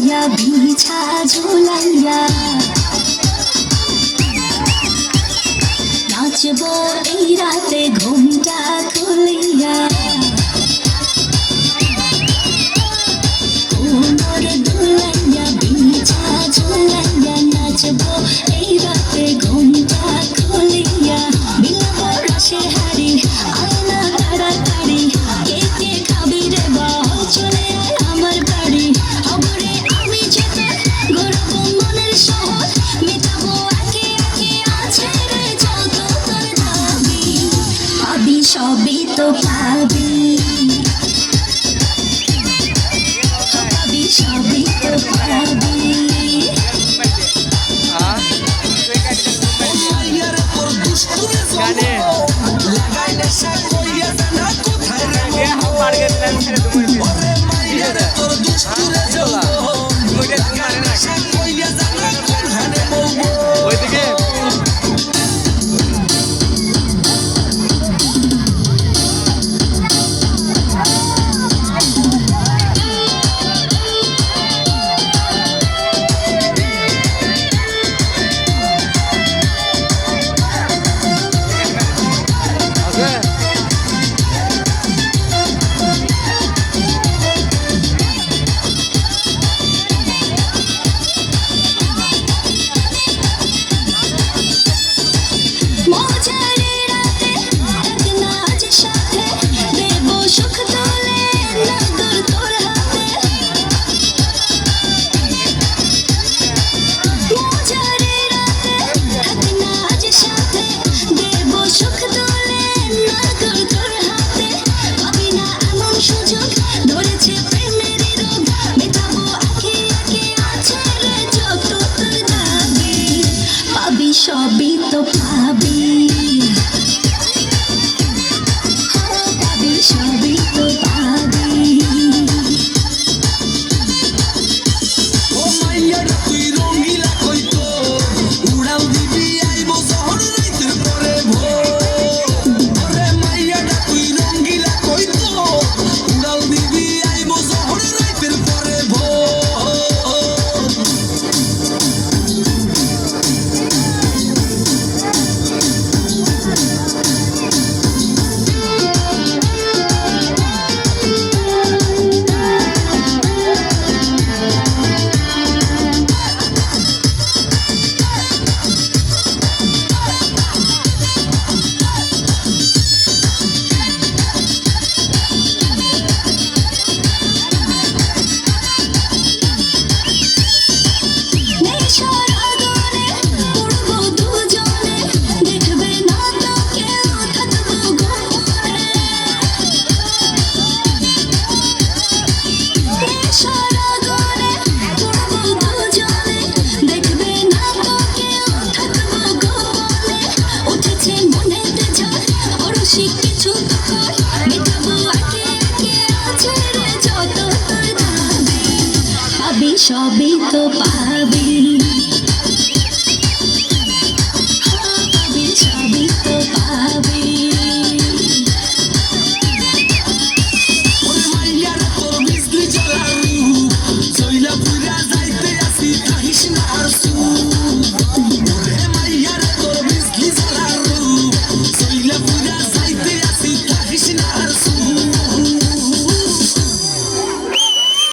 জড়াইয়া বিছা ঝুলাইয়া নাচব এই রাতে ঘুমটা খুলিয়া কোমর দুলাইয়া বিছা ঝুলাইয়া নাচব এই রাতে ঘুমটা খুলিয়া বিলাপ রসে হারি আয়না তাড়াতাড়ি কে কে খাবি রে বল চলে আয় আমার বাড়ি অবরে আমি যেতে গর্ব মনের শহর মেটাবো একে একে আছে রে যত তোর দাবি পাবি সবই তো পাবি পাবি সবই তো পাবি ওইদিকে মজারে রাতে এক নাচ সাথে দেব সুখ তোলে নগর তোর হাতে মজারে রাতে এক নাচ সাথে দেব সুখ তোলে নগর তোর হাতে পাবি না এমন সুযোগ ধরেছে প্রেমের রোগ মেটাবো একে একে আছে রে যত তোর দাবি পাবি সবই তো পাবি পাবি সবই তো পাবি ও মাইয়ার তুই রঙ্গিলা কইতো উড়াল দিবি আইবো শহর রাইতের পরে ভোর ওরে মাইয়ার তুই রঙ্গিলা কইতো উড়াল দিবি আইবো শহর রাইতের পরে ভোর নেশার আগুনে পড়বো দুজনে দেখবে না তো কেউ থাকবো গোপনে নেশার আগুনে পড়বো দুজনে দেখবে না তো কেউ থাকবো গোপনে উঠেছে মনেতে ঝড় অরসিক কিছু তো কর মেটাবো একে একে আছে রে যত তোর দাবি পাবি সবই তো পাবি পাবি সবই তো পাবি